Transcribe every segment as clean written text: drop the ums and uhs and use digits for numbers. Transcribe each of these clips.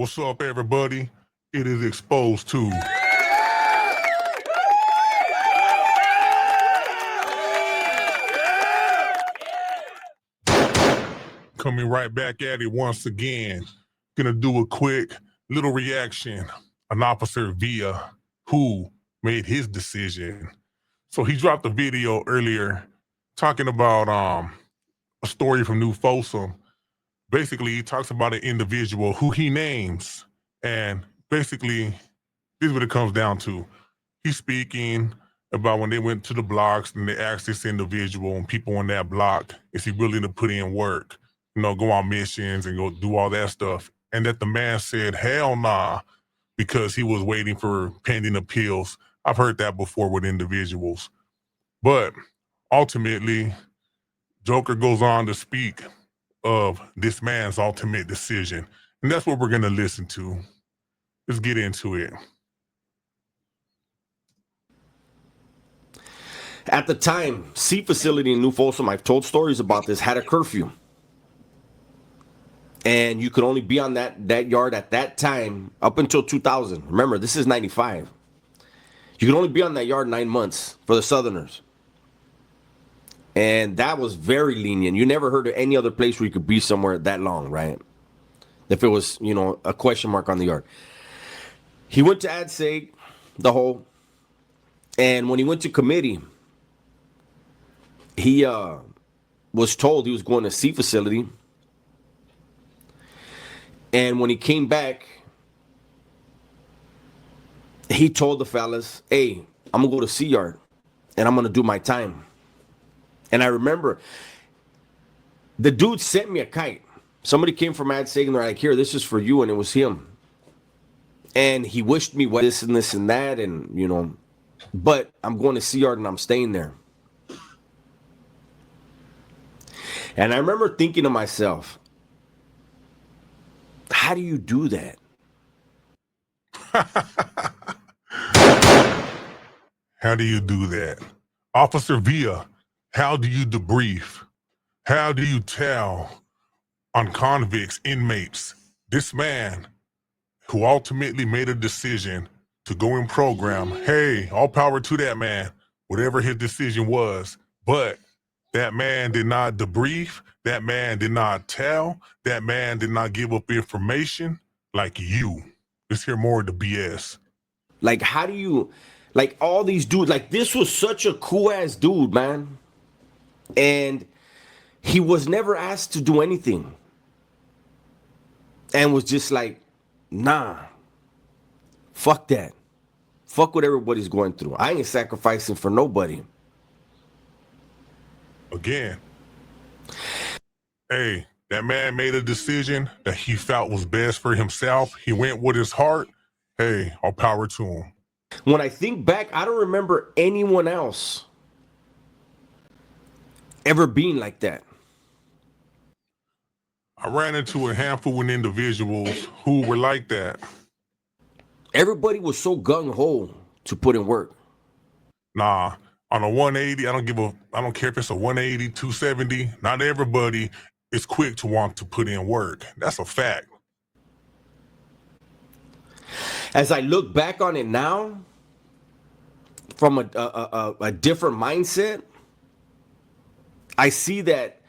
What's up, everybody? It is Exposed to. Coming right back at it once again. Gonna do a quick little reaction. An officer Villa who made his decision. So he dropped a video earlier talking about a story from New Folsom. Basically, he talks about an individual who he names, and basically, this is what it comes down to. He's speaking about when they went to the blocks and they asked this individual and people on that block, is he willing to put in work, go on missions and go do all that stuff? And that the man said, hell nah, because he was waiting for pending appeals. I've heard that before with individuals. But ultimately, Joker goes on to speak of this man's ultimate decision. And that's what we're going to listen to. Let's get into it. At the time, C facility in New Folsom, I've told stories about this, had a curfew. And you could only be on that yard at that time up until 2000. Remember, this is 95. You could only be on that yard 9 months for the Southerners. And that was very lenient. You never heard of any other place where you could be somewhere that long, right? If it was, a question mark on the yard. He went to AdSeg, the whole, and when he went to committee, he was told he was going to C facility. And when he came back, he told the fellas, hey, I'm going to go to C yard and I'm going to do my time. And I remember the dude sent me a kite. Somebody came from AdSeg and they're like, here, this is for you. And it was him. And he wished me this and this and that. And, but I'm going to C yard and I'm staying there. And I remember thinking to myself, how do you do that? How do you do that? Officer Villa, how do you debrief? How do you tell on convicts, inmates, this man who ultimately made a decision to go in program, hey, all power to that man, whatever his decision was, but that man did not debrief, that man did not tell, that man did not give up information like you. Let's hear more of the BS. Like, how do you, like all these dudes, like this was such a cool ass dude, man. And he was never asked to do anything. And was just like, nah, fuck that. Fuck what everybody's going through. I ain't sacrificing for nobody. Again, hey, that man made a decision that he felt was best for himself. He went with his heart. Hey, all power to him. When I think back, I don't remember anyone else ever being like that. I ran into a handful of individuals who were like that. Everybody was so gung-ho to put in work. Nah, on a 180, I don't care if it's a 180, 270, not everybody is quick to want to put in work. That's a fact. As I look back on it now, from a different mindset, I see that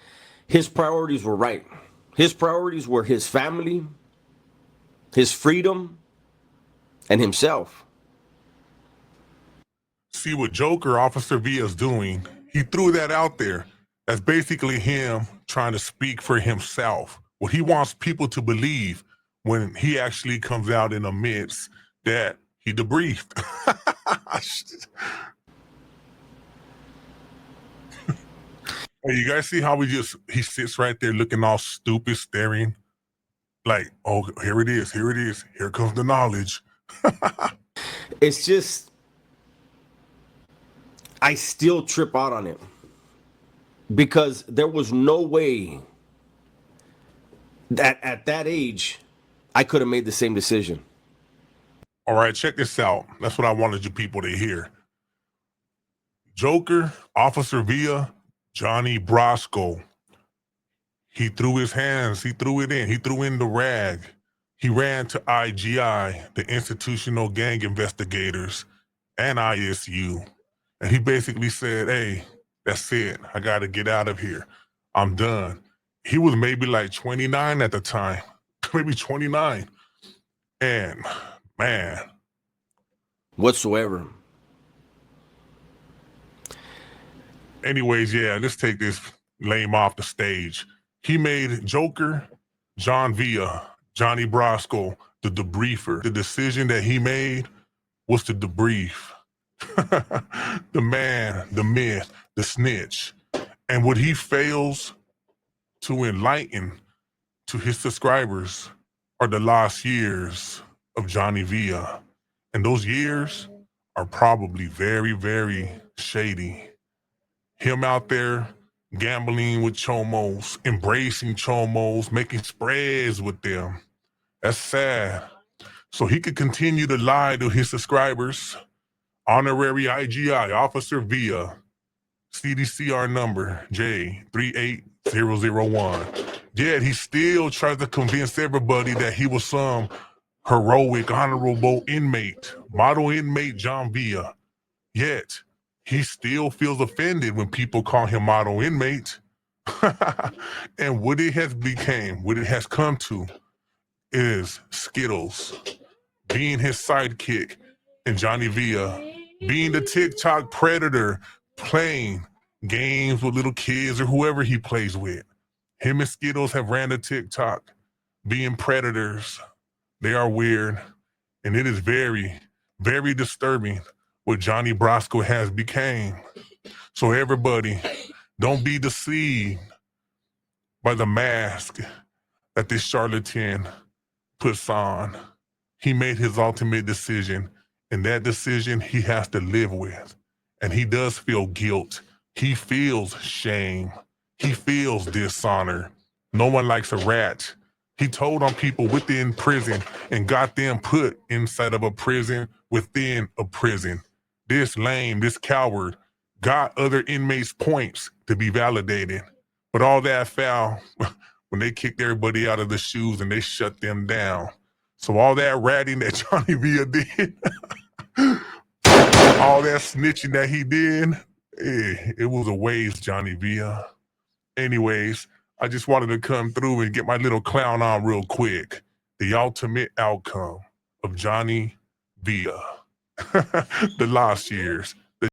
his priorities were right. His priorities were his family, his freedom, and himself. See what Joker, Officer V, is doing? He threw that out there. That's basically him trying to speak for himself. What he wants people to believe when he actually comes out and admits that he debriefed. Hey, you guys see how he sits right there looking all stupid, staring like, oh, here it is, here comes the knowledge. It's just, I still trip out on it because there was no way that at that age I could have made the same decision. All right, check this out. That's what I wanted you people to hear. Joker, Officer Villa, Johnny Brasco. He threw his hands, he threw it in, he threw in the rag. he ran to IGI, the Institutional Gang Investigators, and ISU. And he basically said, hey, that's it. I got to get out of here. I'm done. He was maybe like 29 at the time, maybe 29. And man, whatsoever. anyways, yeah, let's take this lame off the stage. He made Joker, John Villa, Johnny Brasco, the debriefer. The decision that he made was to debrief. The man, the myth, the snitch. And what he fails to enlighten to his subscribers are the lost years of Johnny Villa. And those years are probably very, very shady. Him out there gambling with chomos, embracing chomos, making spreads with them. That's sad. So he could continue to lie to his subscribers. Honorary IGI, Officer Villa, CDCR number J38001. Yet he still tries to convince everybody that he was some heroic, honorable inmate, model inmate John Villa. Yet he still feels offended when people call him model inmate. And what it has come to is Skittles being his sidekick and Johnny Villa being the TikTok predator playing games with little kids or whoever he plays with. Him and Skittles have ran the TikTok being predators. They are weird. And it is very, very disturbing what Johnny Brasco has became. So everybody, don't be deceived by the mask that this charlatan puts on. He made his ultimate decision, and that decision he has to live with. And he does feel guilt. He feels shame. He feels dishonor. No one likes a rat. He told on people within prison and got them put inside of a prison within a prison. This lame, this coward got other inmates' points to be validated. But all that fell when they kicked everybody out of the shoes and they shut them down. So all that ratting that Johnny Villa did, all that snitching that he did, it was a waste, Johnny Villa. Anyways, I just wanted to come through and get my little clown on real quick. The ultimate outcome of Johnny Villa. The lost years.